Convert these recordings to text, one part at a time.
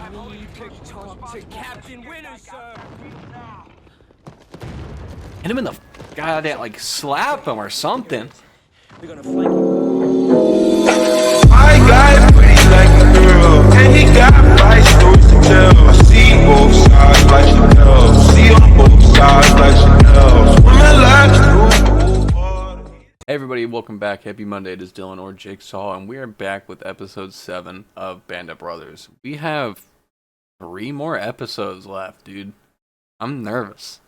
To Captain Winter, sir. Hit him in the goddamn, like, slap him or something. They're gonna flank him. My guy's pretty like a girl, and he got five stories to tell. I see both sides like Chanel, see on both sides like Chanel. Swimming laps through water. Hey everybody, welcome back. Happy Monday. It is Dylan or Jigsaw, and we are back with episode 7 of Band of Brothers. We have 3 more episodes left, dude. I'm nervous.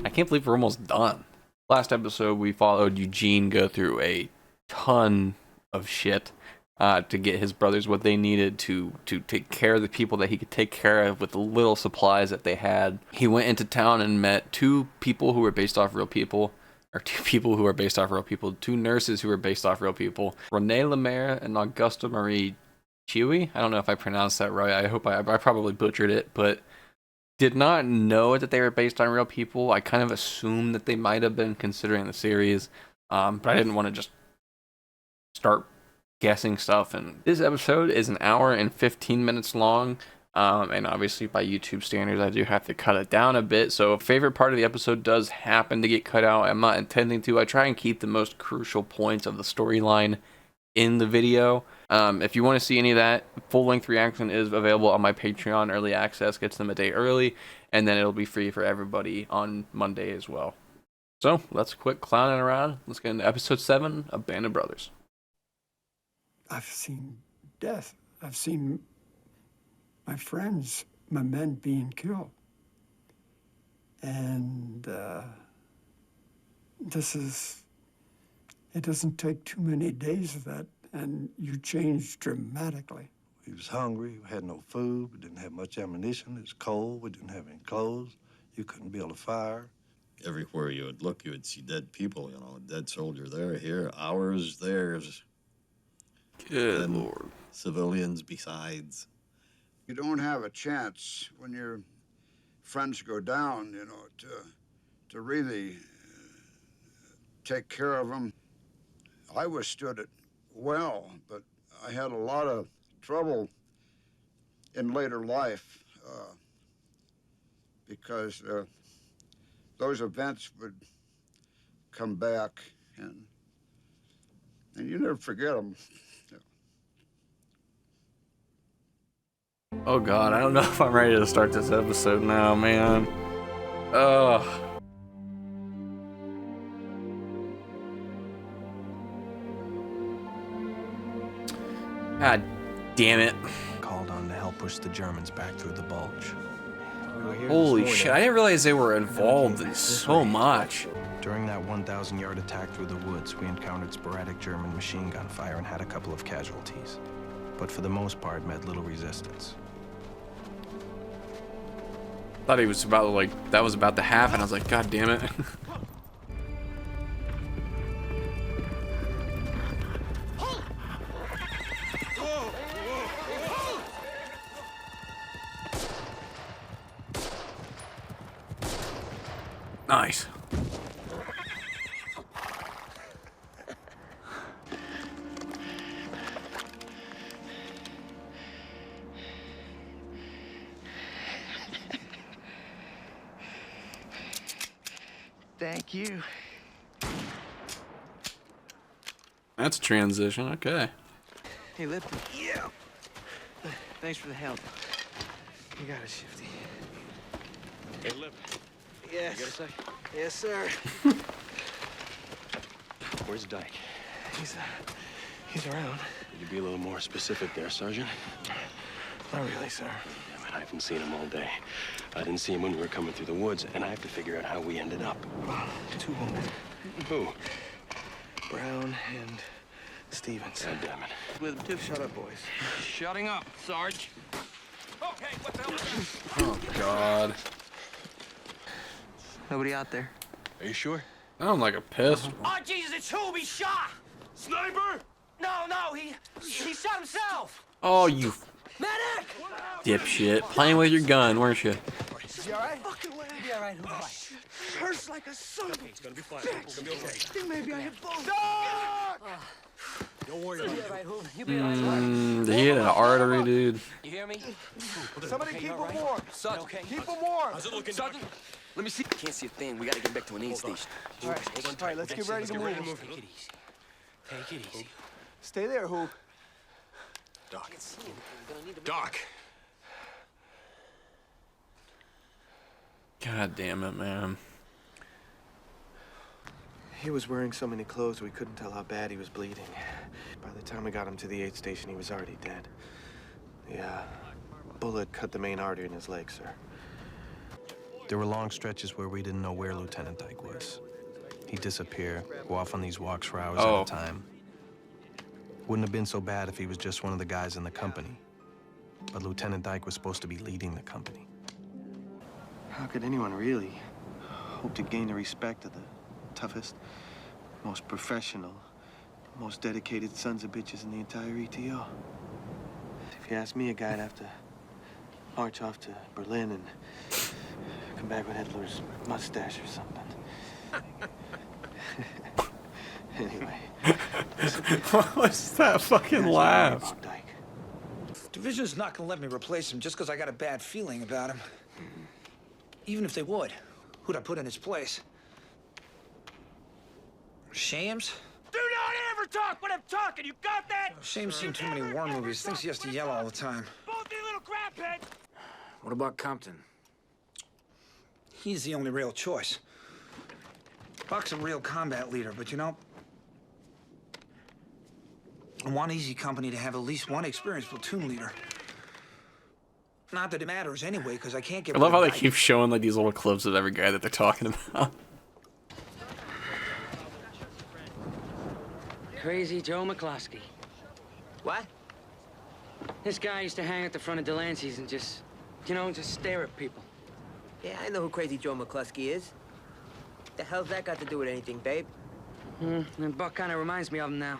I can't believe we're almost done. Last episode, we followed Eugene go through a ton of shit to get his brothers what they needed to take care of the people that he could take care of with the little supplies that they had. He went into town and met 2 people who were based off real people. Or 2 people who are based off real people. 2 nurses who are based off real people. Renee Lemaire and Augusta Marie Chewy. I don't know if I pronounced that right. I hope I probably butchered it, but did not know that they were based on real people. I kind of assumed that they might have been considering the series, but I didn't want to just start guessing stuff. And this episode is an hour and 15 minutes long. And obviously by YouTube standards, I do have to cut it down a bit. So a favorite part of the episode does happen to get cut out. I'm not intending to. I try and keep the most crucial points of the storyline in the video. If you want to see any of that, full-length reaction is available on my Patreon. Early access gets them a day early, and then it'll be free for everybody on Monday as well. So let's quit clowning around. Let's get into episode 7 of Band of Brothers. I've seen death. I've seen my friends, my men being killed. And it doesn't take too many days of that, and you change dramatically. We was hungry, we had no food, we didn't have much ammunition, it was cold, we didn't have any clothes, you couldn't build a fire. Everywhere you would look, you would see dead people, you know, a dead soldier there, here, ours, theirs. Good Lord. Civilians besides. You don't have a chance when your friends go down, you know, to really take care of them. I withstood it well, but I had a lot of trouble in later life because those events would come back, and you never forget them. Oh god, I don't know if I'm ready to start this episode now, man. Ugh. God damn it. Called on to help push the Germans back through the Bulge. Holy shit, I didn't realize they were involved in so much. During that 1,000-yard attack through the woods, we encountered sporadic German machine gun fire and had a couple of casualties. But for the most part, met little resistance. Thought he was about, like, that was about to happen. I was like, god damn it. Nice. Thank you. That's a transition, okay. Hey, Lipton. Yeah. Thanks for the help. You got it, Shifty. Hey, Lipton. Yes. You got a sec? Yes, sir. Where's Dyke? He's around. Could you be a little more specific there, Sergeant? Not really, sir. Yeah, but I haven't seen him all day. I didn't see him when we were coming through the woods, and I have to figure out how we ended up. 2 wounded. Who? Brown and Stevens. God damn it. With them too. Shut up, boys. Shutting up, Sarge. Okay, what the hell? Oh god. Nobody out there. Are you sure? Sound like a pistol. Oh, Jesus, it's who? He shot! Sniper! No, he shot himself! Oh, you Medic! dipshit. Playing with your gun, weren't you? You all right? Fucking way. Be all right, who's right? Hurts like a son of a It's gonna be fine. It's gonna be okay. think maybe I hit both. Don't worry about it. You be all right, He hit an artery, dude. You hear me? Somebody keep him warm. Sergeant, Keep him warm. how's it looking, Sergeant? Let me see. Can't see a thing. We gotta get back to an aid station. All right, let's get ready to move. Take it easy. Take it easy. Stay there, Who. Doc. Doc. God damn it, man. He was wearing so many clothes we couldn't tell how bad he was bleeding. By the time we got him to the aid station, he was already dead. The bullet cut the main artery in his leg, sir. There were long stretches where we didn't know where Lieutenant Dyke was. He'd disappear, go off on these walks for hours at a time. Wouldn't have been so bad if he was just one of the guys in the company. But Lieutenant Dyke was supposed to be leading the company. How could anyone really hope to gain the respect of the toughest, most professional, most dedicated sons of bitches in the entire ETO? If you ask me, a guy'd have to march off to Berlin and come back with Hitler's mustache or something. Anyway. What was that fucking laugh? Division's not gonna let me replace him just because I got a bad feeling about him. Even if they would, who'd I put in his place? Shams? Do not ever talk when I'm talking. You got that? Shams seen too many war movies. Thinks he has to yell all the time. Both you little crapheads. What about Compton? He's the only real choice. Buck's a real combat leader, but you know, I want Easy Company to have at least one experienced platoon leader. Not that it matters anyway, because I can't get. I love how they keep showing like these little clips of every guy that they're talking about. Crazy Joe McCloskey. What? This guy used to hang at the front of Delancey's and just, you know, just stare at people. Yeah, I know who Crazy Joe McCluskey is. The hell's that got to do with anything, babe? And Buck kind of reminds me of him now.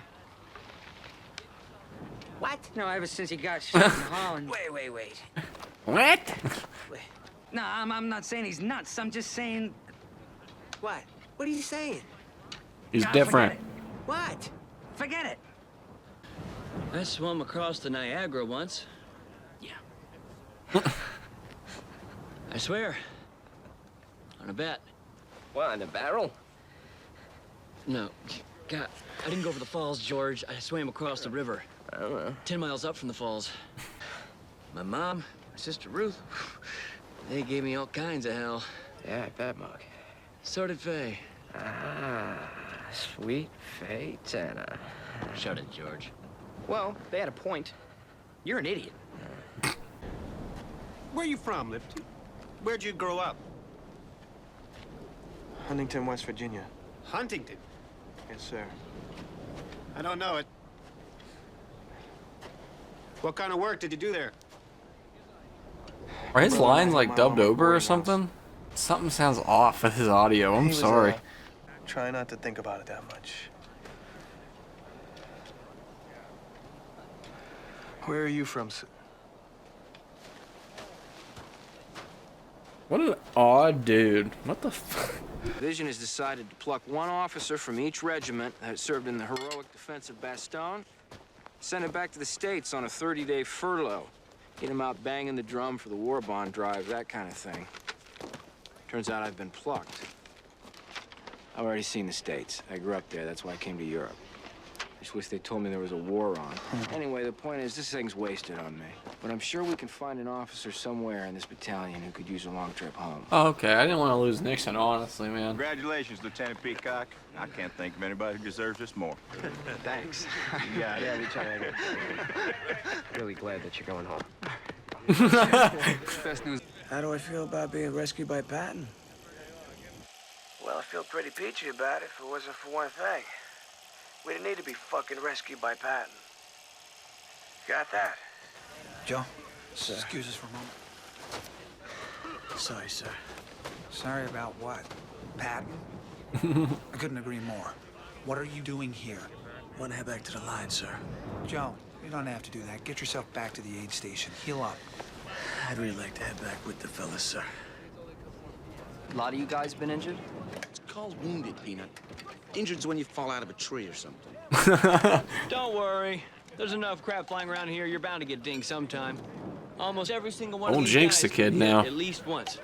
What? No, ever since he got shot in Holland. Wait. What? No, I'm not saying he's nuts. I'm just saying. What? What are you saying? He's different. What? Forget it. I swam across the Niagara once. Yeah. I swear. On a bet. What, in a barrel? No. God, I didn't go over the falls, George. I swam across the river. I don't know. 10 miles up from the falls. My mom, my sister Ruth, they gave me all kinds of hell. Yeah, I bet, Mark. So did Faye. Ah, sweet Faye Tanner. Shut it, George. Well, they had a point. You're an idiot. Where you from, Lifty? Where'd you grow up? Huntington, West Virginia. Huntington? Yes, sir. I don't know it. What kind of work did you do there? Are his lines like dubbed over or something? Something sounds off with his audio. I'm sorry. Try not to think about it that much. Where are you from, sir? What an odd dude. What the fuck? Division has decided to pluck one officer from each regiment that served in the heroic defense of Bastogne, send him back to the States on a 30-day furlough, get him out banging the drum for the war bond drive, that kind of thing. Turns out I've been plucked. I've already seen the States. I grew up there. That's why I came to Europe. I just wish they told me there was a war on. Anyway, the point is, this thing's wasted on me. But I'm sure we can find an officer somewhere in this battalion who could use a long trip home. Oh, okay, I didn't want to lose Nixon, honestly, man. Congratulations, Lieutenant Peacock. I can't think of anybody who deserves this more. Thanks. Yeah, we try to. Really glad that you're going home. Best news. How do I feel about being rescued by Patton? Well, I feel pretty peachy about it if it wasn't for one thing. We didn't need to be fucking rescued by Patton. Got that? Joe, excuse us for a moment. Sorry, sir. Sorry about what? Patton? I couldn't agree more. What are you doing here? Want to head back to the line, sir. Joe, you don't have to do that. Get yourself back to the aid station. Heal up. I'd really like to head back with the fellas, sir. A lot of you guys been injured? It's called wounded, Peanut. Injured's when you fall out of a tree or something. Don't worry. There's enough crap flying around here, you're bound to get dinged sometime. Almost every single one Old of these Jake's guys the kid get now. hit at least once.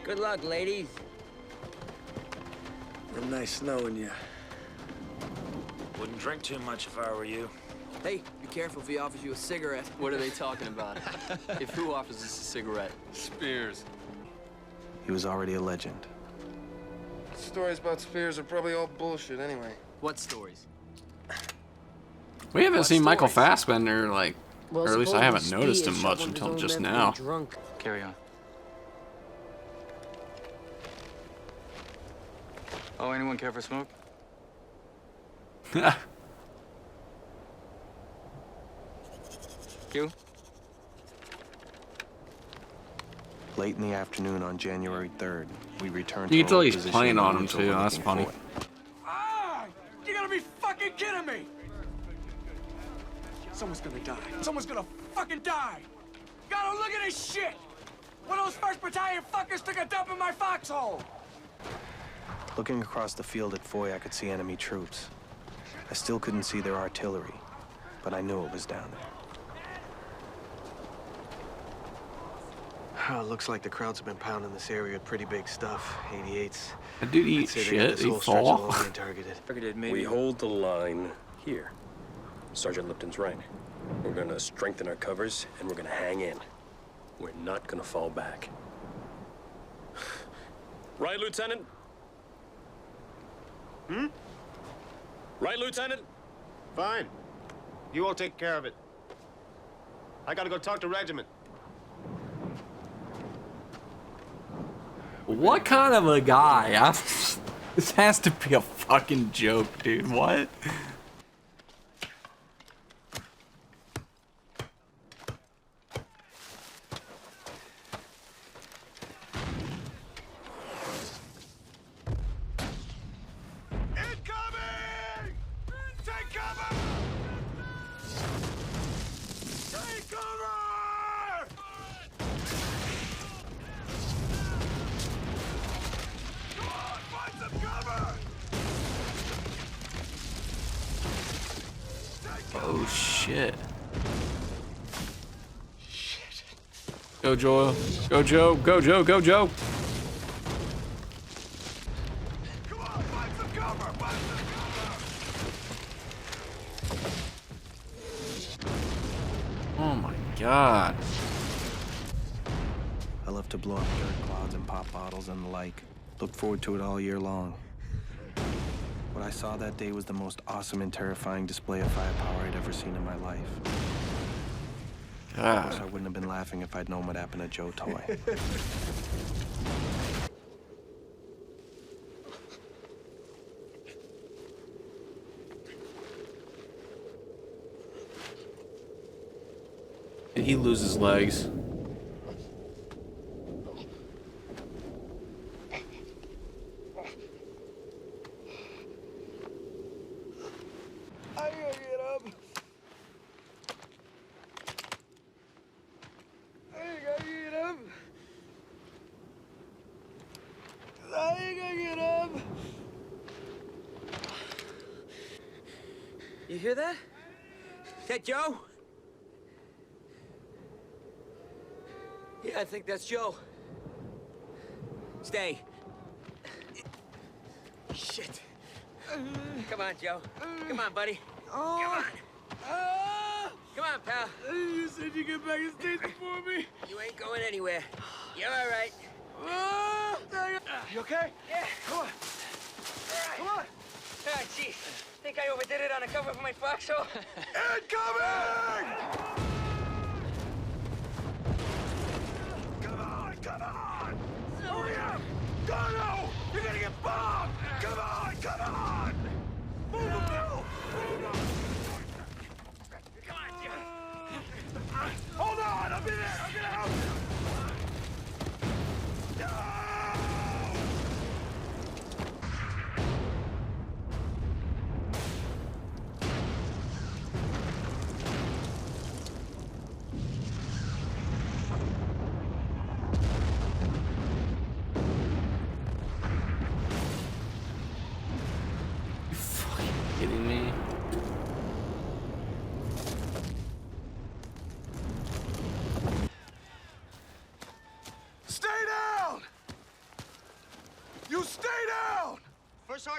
Good luck, ladies. Been nice knowing you. Wouldn't drink too much if I were you. Hey, be careful if he offers you a cigarette. What are they talking about? If who offers us a cigarette? Spears. He was already a legend. Stories about Spears are probably all bullshit anyway. What stories? We haven't What seen Michael stories? Fassbender, like, Well, or at least I supposedly haven't Speed noticed had him much shoveled his until own just men now. pretty drunk. Carry on. Oh, anyone care for a smoke? You? Late in the afternoon on January 3rd, we returned You to can tell our he's position playing in the on him woods too. That's overlooking funny. Fort. Ah! You gotta be fucking kidding me! Someone's gonna die. Someone's gonna fucking die! Gotta look at this shit! One of those 1st Battalion fuckers took a dump in my foxhole! Looking across the field at Foy, I could see enemy troops. I still couldn't see their artillery, but I knew it was down there. Oh, looks like the Krauts have been pounding this area with pretty big stuff. 88s. That dude I'd eat say they got shit. this He whole stretch fall. alone being targeted. Figured maybe. We hold the line here. Sergeant Lipton's right. We're gonna strengthen our covers, and we're gonna hang in. We're not gonna fall back. Right, Lieutenant? Hmm? Right, Lieutenant? Fine. You all take care of it. I gotta go talk to Regiment. What kind of a guy? This has to be a fucking joke, dude. What? Incoming! Take cover! Take cover! Come on, find some cover! Oh shit. Go Joe. Go Joe. Go Joe. Go Joe. Come on, find some cover! Find some cover! Oh my god. I love to blow up dirt clouds and pop bottles and the like. Look forward to it all year long. What I saw that day was the most awesome and terrifying display of firepower I'd ever seen in my life. Of course, I wouldn't have been laughing if I'd known what happened to Joe Toy. Did he lose his legs? I gotta get up. I gotta get up. I gotta get up. You hear that? Is that Joe? Yeah, I think that's Joe. Stay. Shit. Come on, Joe. Come on, buddy. Come on. Come on, pal. You said you get back in States before me. You ain't going anywhere. You're all right. You okay? Yeah. Come on. Come on. Ah, jeez. Think I overdid it on the cover of my foxhole? Incoming! Come on, come on! Hurry up! Dono! You're gonna get bombed! Come on, come on! Move, move! Come on, Joe. Hold on! I'll be there! I'm gonna help you!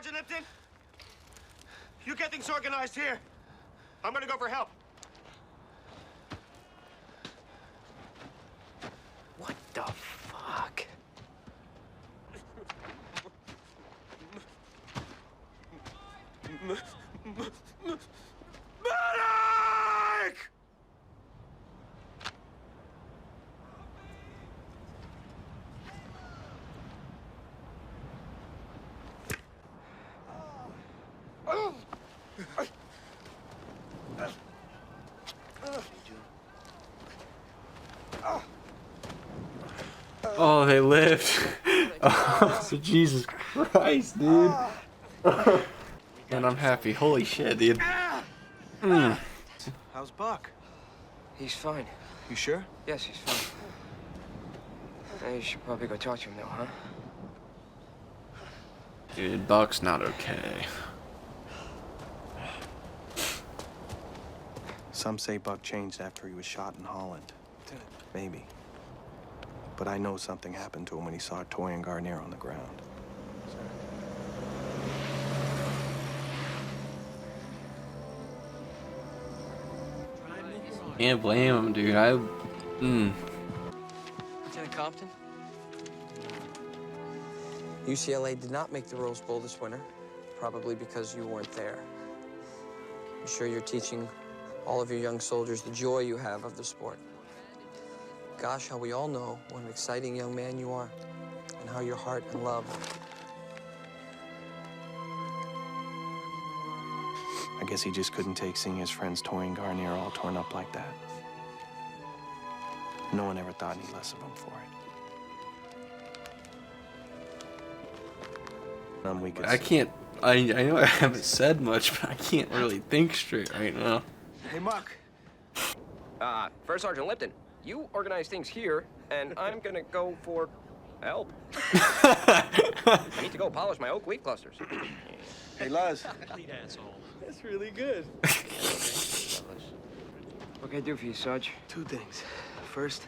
Sergeant Lipton? You get things organized here. I'm gonna go for help. What the fuck? Medic! Oh, they lived. Oh, Jesus Christ, dude. And I'm happy. Holy shit, dude. Mm. How's Buck? He's fine. You sure? Yes, he's fine. You should probably go talk to him now, huh? Dude, Buck's not okay. Some say Buck changed after he was shot in Holland. Maybe. But I know something happened to him when he saw Toy and Garnier on the ground. Can't blame him, dude. Lieutenant Compton? UCLA did not make the Rose Bowl this winter, probably because you weren't there. I'm sure you're teaching all of your young soldiers the joy you have of the sport. Gosh, how we all know what an exciting young man you are, and how your heart and love. I guess he just couldn't take seeing his friends Toy and Garnier all torn up like that. No one ever thought any less of him for it. I know I haven't said much, but I can't really think straight right now. Hey, Muck. First Sergeant Lipton, you organize things here, and I'm gonna go for help. I need to go polish my oak leaf clusters. Hey, Luz. Complete asshole. That's really good. What can I do for you, Sarge? Two things. First,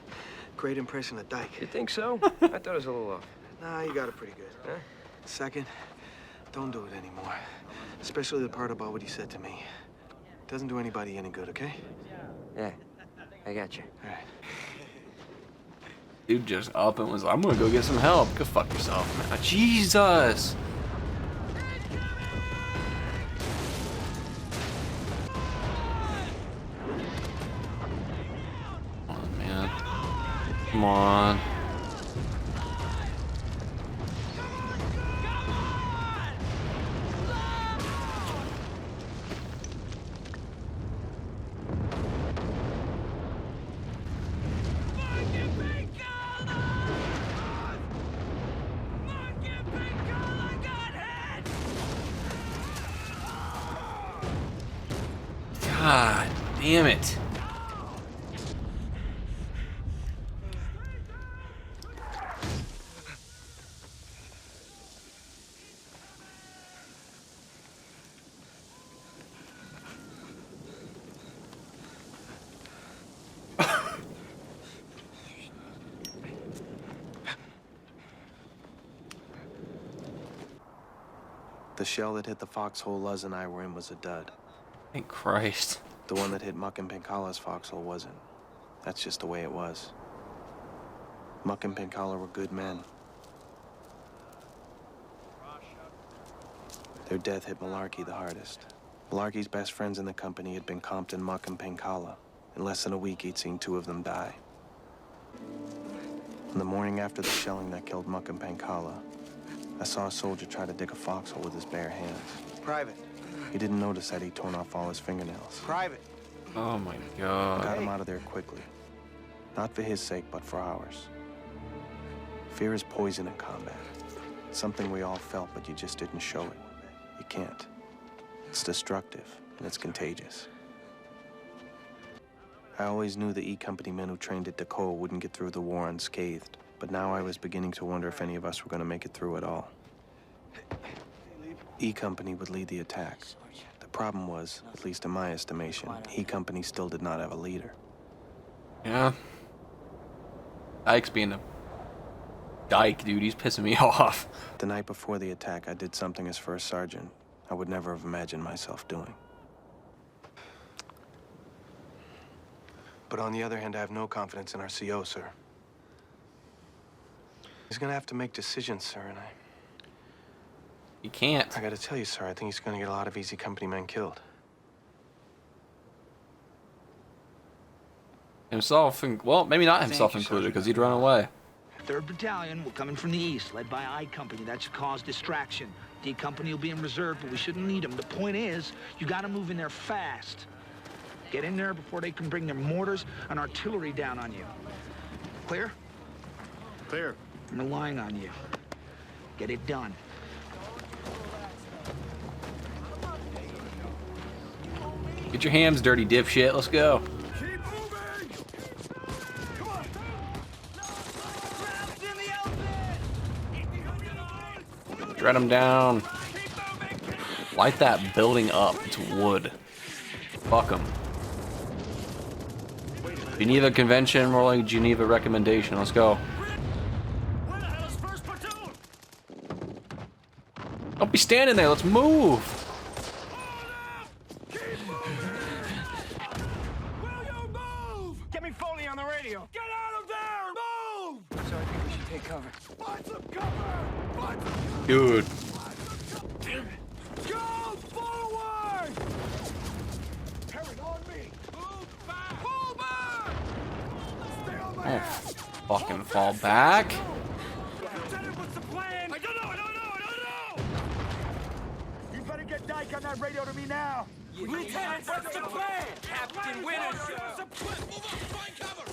great impression of Dyke. You think so? I thought it was a little off. Nah, you got it pretty good. Huh? Second, don't do it anymore. Especially the part about what he said to me. Doesn't do anybody any good, okay? Yeah, I got you. All right. Dude just up and was like, I'm gonna go get some help. Go fuck yourself, man. Jesus! Come on, man. Come on. God damn it. The shell that hit the foxhole Luz and I were in was a dud. Thank Christ. The one that hit Muck and Pinkala's foxhole wasn't. That's just the way it was. Muck and Pinkala were good men. Their death hit Malarkey the hardest. Malarkey's best friends in the company had been Compton, Muck, and Pinkala. In less than a week, he'd seen two of them die. On the morning after the shelling that killed Muck and Pinkala, I saw a soldier try to dig a foxhole with his bare hands. Private. He didn't notice that he'd torn off all his fingernails. Private. Oh my God. Got him out of there quickly. Not for his sake, but for ours. Fear is poison in combat. Something we all felt, but you just didn't show it. You can't. It's destructive, and it's contagious. I always knew the E Company men who trained at Dakota wouldn't get through the war unscathed, but now I was beginning to wonder if any of us were going to make it through at all. E Company would lead the attack. The problem was, at least in my estimation, E Company still did not have a leader. Yeah. Ike's being a Dyke, dude, he's pissing me off. The night before the attack, I did something as first sergeant I would never have imagined myself doing. But on the other hand, I have no confidence in our CO, sir. He's gonna have to make decisions, sir, and You can't. I gotta tell you, sir, I think he's gonna get a lot of easy company men killed. Himself, well, maybe not himself Thank you, included, Sergeant. because he'd run away. 3rd Battalion, we're coming from the east, led by I Company. That should cause distraction. D Company will be in reserve, but we shouldn't need them. The point is, you gotta move in there fast. Get in there before they can bring their mortars and artillery down on you. Clear? Clear. I'm relying on you. Get it done. Get your hands dirty, dipshit. Let's go. Shred him down. Light that building up. It's wood. Fuck him. Geneva Convention, more like Geneva Recommendation. Let's go. Don't be standing there. Let's move. Get me Foley on the radio. Get out of there! Move! So I think we should take cover. Find some cover! Find some Dude. Go forward! Harry, on me! Move back! Pull back! Stay on my ass! Fucking fall back. Lieutenant, what's the plan? I don't know! You better get Dyke on that radio to me now! Lieutenant, what's the plan? Captain Winter, sir! Move up, find cover!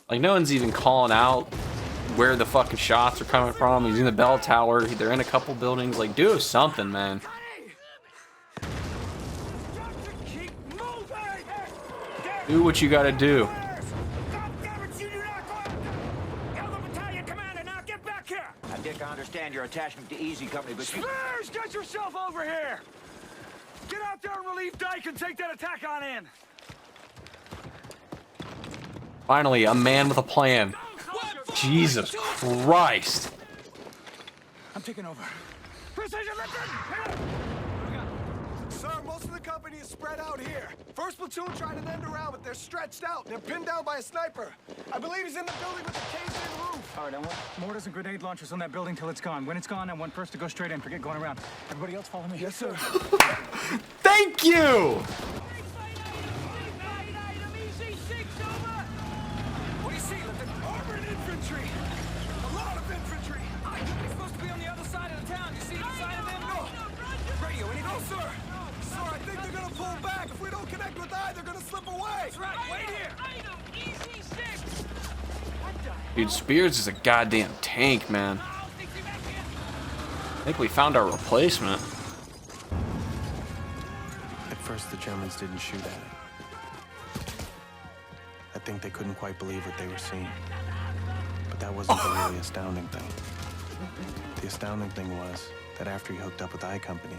Like, no one's even calling out where the fucking shots are coming from. He's in the bell tower. They're in a couple buildings. Like, do something, man. Do what you gotta do. Dick, I understand your attachment to Easy Company, but Spears, get yourself over here! Get out there and relieve Dyke and take that attack on in! Finally, a man with a plan. Jesus Christ. I'm taking over. Precision, Lipton! Sir, most of the company is spread out here. First platoon tried to end around, but they're stretched out. They're pinned down by a sniper. I believe he's in the building with the caged-in roof. All right, I want mortars and grenade launchers on that building till it's gone. When it's gone, I want first to go straight in. Forget going around. Everybody else follow me. Yes, sir. Thank you! What do you see, Lipton? Armored infantry! A lot of infantry! They're supposed to be on the other side of the town. You see the side of them? No! Radio, anything? No, sir! Sir, I think they're gonna pull back. If we don't connect with I, they're gonna slip away! That's right, wait here! Easy 6! Dude, Spears is a goddamn tank, man. I think we found our replacement. At first, the Germans didn't shoot at it. I think they couldn't quite believe what they were seeing. But that wasn't the really astounding thing. The astounding thing was that after he hooked up with I Company,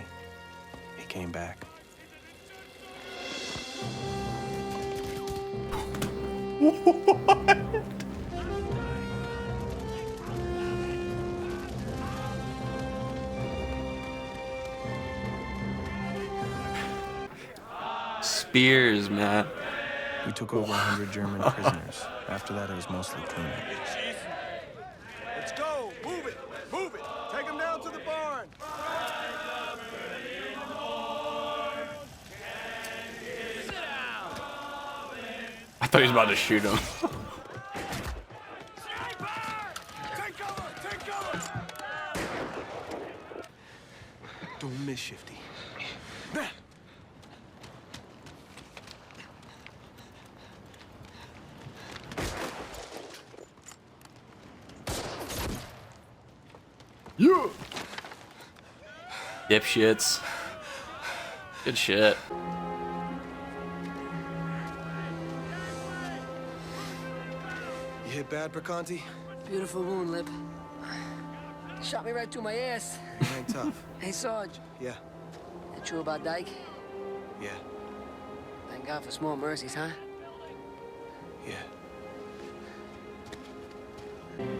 he came back. Spears, man. We took over 100 German prisoners. After that, it was mostly cleanup. Let's go. Move it. Move it. Take him down to the barn. I thought he was about to shoot him. Take cover. Take cover. Don't miss, Shifty. Yeah. Dipshits. Good shit. You hit bad, Bricanti? Beautiful wound, Lip. Shot me right through my ass. You ain't tough. Hey, Sarge. Yeah. That true about Dyke? Yeah. Thank God for small mercies, huh? Yeah.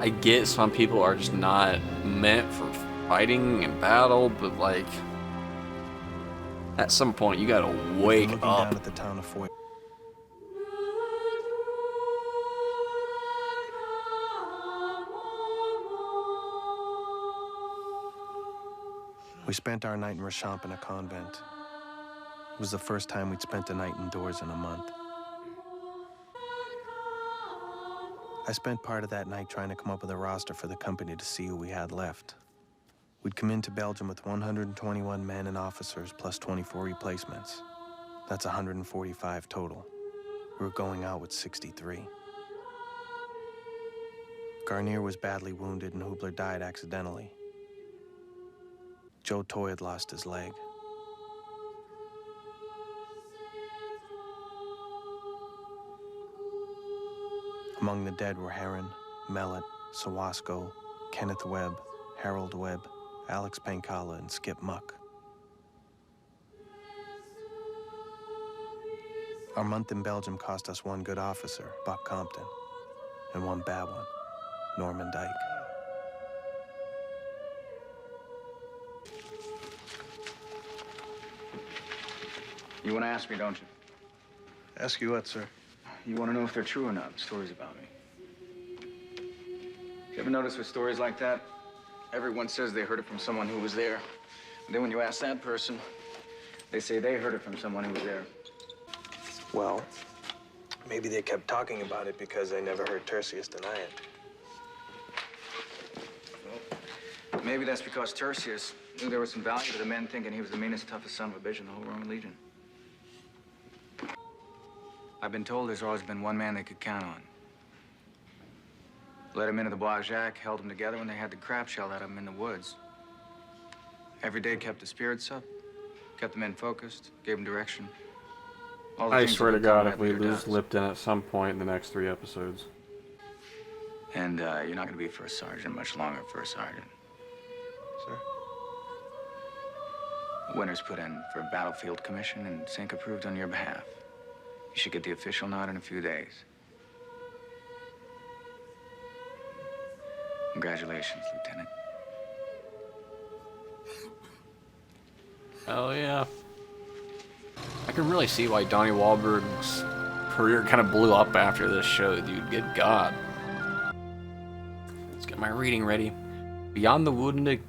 I get some people are just not meant for fighting and battle, but like at some point you gotta wake Looking up. down at the town of Fort. We spent our night in Cashapp in a convent. It was the first time we'd spent a night indoors in a month. I spent part of that night trying to come up with a roster for the company to see who we had left. We'd come into Belgium with 121 men and officers plus 24 replacements. That's 145 total. We were going out with 63. Garnier was badly wounded and Hubler died accidentally. Joe Toy had lost his leg. Among the dead were Heron, Mellet, Sawasko, Kenneth Webb, Harold Webb, Alex Pankala, and Skip Muck. Our month in Belgium cost us one good officer, Buck Compton, and one bad one, Norman Dyke. You want to ask me, don't you? Ask you what, sir? You want to know if they're true or not, the stories about me. You ever notice with stories like that, everyone says they heard it from someone who was there. And then when you ask that person, they say they heard it from someone who was there. Well, maybe they kept talking about it because they never heard Tertius deny it. Well, maybe that's because Tertius knew there was some value to the men thinking he was the meanest, toughest son of a bitch in the whole Roman Legion. I've been told there's always been one man they could count on. Let him into the Black Jack, held him together when they had the crap shelled out of him in the woods. Every day kept the spirits up, kept the men focused, gave them direction. All the I things swear that to God, Lieutenant if we Leader lose does. Lipton at some point in the next 3 episodes. And you're not going to be first sergeant much longer, first sergeant. Sir? Winter's put in for a battlefield commission and Sink approved on your behalf. You should get the official nod in a few days. Congratulations, Lieutenant. Hell yeah. I can really see why Donnie Wahlberg's career kind of blew up after this show, dude. Good God. Let's get my reading ready. Beyond the wounded,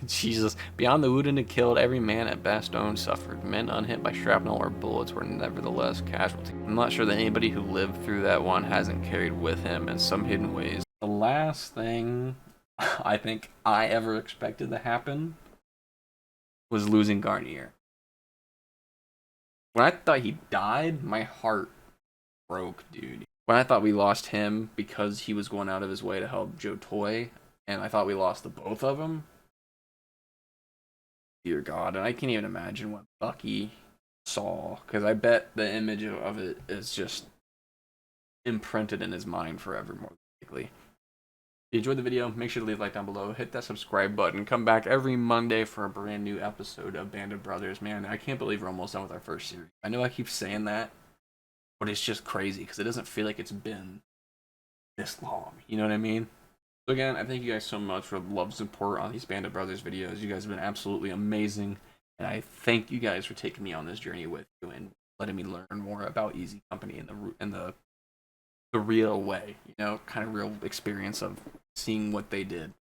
Jesus. Beyond the wounded and killed, every man at Bastogne suffered. Men unhit by shrapnel or bullets were nevertheless casualties. I'm not sure that anybody who lived through that one hasn't carried with him in some hidden ways. The last thing I think I ever expected to happen was losing Garnier. When I thought he died, my heart broke, dude. When I thought we lost him because he was going out of his way to help Joe Toy, and I thought we lost the both of them. Dear God, and I can't even imagine what Bucky saw, because I bet the image of it is just imprinted in his mind forever, more likely. If you enjoyed the video, make sure to leave a like down below, hit that subscribe button, come back every Monday for a brand new episode of Band of Brothers. Man, I can't believe we're almost done with our first series. I know I keep saying that, but it's just crazy, because it doesn't feel like it's been this long, you know what I mean? So again, I thank you guys so much for the love and support on these Band of Brothers videos. You guys have been absolutely amazing, and I thank you guys for taking me on this journey with you and letting me learn more about Easy Company in the real way, you know, kind of real experience of seeing what they did.